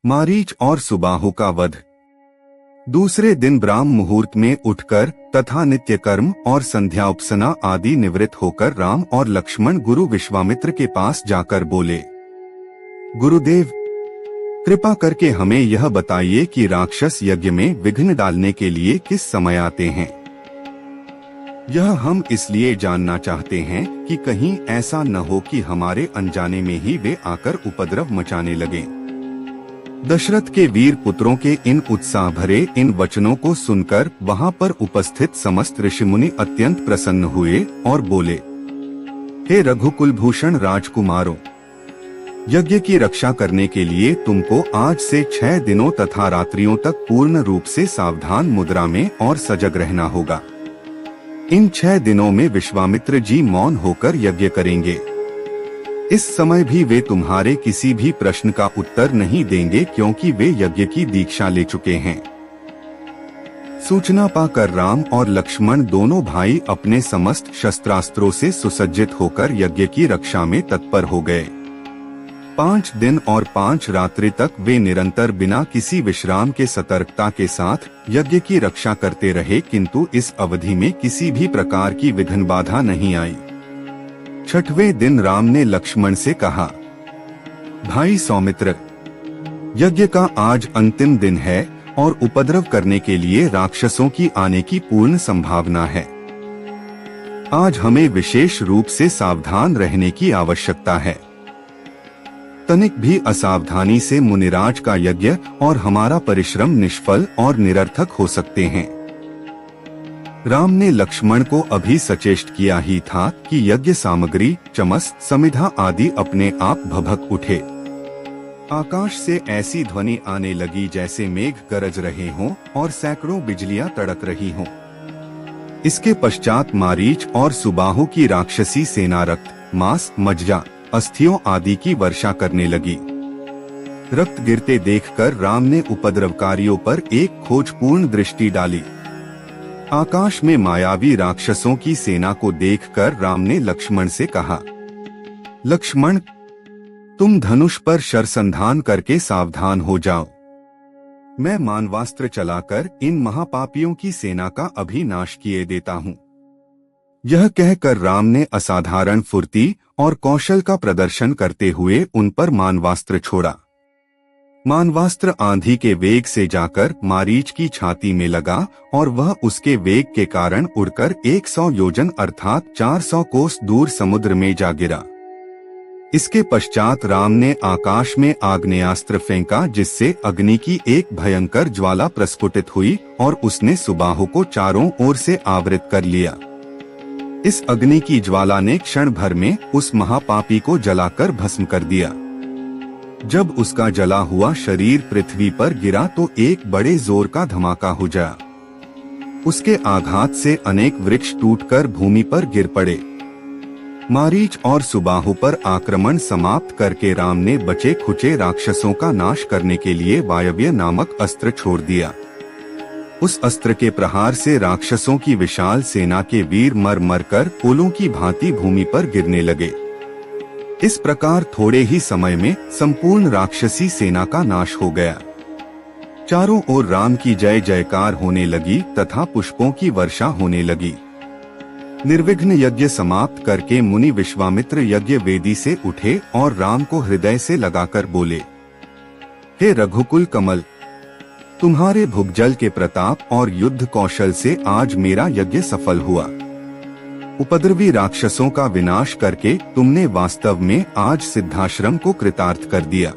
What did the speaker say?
मारीच और सुबाहु का वध। दूसरे दिन ब्राह्म मुहूर्त में उठकर तथा नित्य कर्म और संध्या उपसना आदि निवृत्त होकर राम और लक्ष्मण गुरु विश्वामित्र के पास जाकर बोले, गुरुदेव, कृपा करके हमें यह बताइए कि राक्षस यज्ञ में विघ्न डालने के लिए किस समय आते हैं। यह हम इसलिए जानना चाहते हैं कि कहीं ऐसा न हो कि हमारे अनजाने में ही वे आकर उपद्रव मचाने लगे। दशरथ के वीर पुत्रों के इन उत्साह भरे इन वचनों को सुनकर वहां पर उपस्थित समस्त ऋषिमुनि अत्यंत प्रसन्न हुए और बोले, हे रघुकुलभूषण राजकुमारों, यज्ञ की रक्षा करने के लिए तुमको आज से 6 दिनों तथा रात्रियों तक पूर्ण रूप से सावधान मुद्रा में और सजग रहना होगा। इन 6 दिनों में विश्वामित्र जी मौन होकर यज्ञ करेंगे। इस समय भी वे तुम्हारे किसी भी प्रश्न का उत्तर नहीं देंगे, क्योंकि वे यज्ञ की दीक्षा ले चुके हैं। सूचना पाकर राम और लक्ष्मण दोनों भाई अपने समस्त शस्त्रास्त्रों से सुसज्जित होकर यज्ञ की रक्षा में तत्पर हो गए। 5 दिन और 5 रात्रि तक वे निरंतर बिना किसी विश्राम के सतर्कता के साथ यज्ञ की रक्षा करते रहे, किंतु इस अवधि में किसी भी प्रकार की विघ्न बाधा नहीं आई। 6वें दिन राम ने लक्ष्मण से कहा, भाई सौमित्र, यज्ञ का आज अंतिम दिन है और उपद्रव करने के लिए राक्षसों की आने की पूर्ण संभावना है। आज हमें विशेष रूप से सावधान रहने की आवश्यकता है। तनिक भी असावधानी से मुनिराज का यज्ञ और हमारा परिश्रम निष्फल और निरर्थक हो सकते हैं। राम ने लक्ष्मण को अभी सचेष्ट किया ही था कि यज्ञ सामग्री, चमस, समिधा आदि अपने आप भभक उठे। आकाश से ऐसी ध्वनि आने लगी जैसे मेघ गरज रहे हों और सैकड़ों बिजलियां तड़क रही हों। इसके पश्चात मारीच और सुबाहु की राक्षसी सेना रक्त, मांस, मज्जा, अस्थियों आदि की वर्षा करने लगी। रक्त गिरते देखकर राम ने उपद्रवकारियों पर एक खोजपूर्ण दृष्टि डाली। आकाश में मायावी राक्षसों की सेना को देखकर राम ने लक्ष्मण से कहा, लक्ष्मण, तुम धनुष पर शरसंधान करके सावधान हो जाओ। मैं मानवास्त्र चलाकर इन महापापियों की सेना का अभी नाश किए देता हूँ। यह कहकर राम ने असाधारण फुर्ती और कौशल का प्रदर्शन करते हुए उन पर मानवास्त्र छोड़ा। मानवास्त्र आंधी के वेग से जाकर मारीच की छाती में लगा और वह उसके वेग के कारण उड़कर 100 योजन अर्थात 400 कोस दूर समुद्र में जा गिरा। इसके पश्चात राम ने आकाश में आग्नेयास्त्र फेंका, जिससे अग्नि की एक भयंकर ज्वाला प्रस्फुटित हुई और उसने सुबाहु को चारों ओर से आवृत कर लिया। इस अग्नि की ज्वाला ने क्षण भर में उस महापापी को जलाकर भस्म कर दिया। जब उसका जला हुआ शरीर पृथ्वी पर गिरा तो एक बड़े जोर का धमाका हो गया। उसके आघात से अनेक वृक्ष टूटकर भूमि पर गिर पड़े। मारीच और सुबाहु पर आक्रमण समाप्त करके राम ने बचे खुचे राक्षसों का नाश करने के लिए वायव्य नामक अस्त्र छोड़ दिया। उस अस्त्र के प्रहार से राक्षसों की विशाल सेना के वीर मर मर कर पुलों की भांति भूमि पर गिरने लगे। इस प्रकार थोड़े ही समय में संपूर्ण राक्षसी सेना का नाश हो गया। चारों ओर राम की जय जयकार होने लगी तथा पुष्पों की वर्षा होने लगी। निर्विघ्न यज्ञ समाप्त करके मुनि विश्वामित्र यज्ञ वेदी से उठे और राम को हृदय से लगाकर बोले, हे रघुकुल कमल, तुम्हारे भुगजल के प्रताप और युद्ध कौशल से आज मेरा यज्ञ सफल हुआ। उपद्रवी राक्षसों का विनाश करके तुमने वास्तव में आज सिद्धाश्रम को कृतार्थ कर दिया।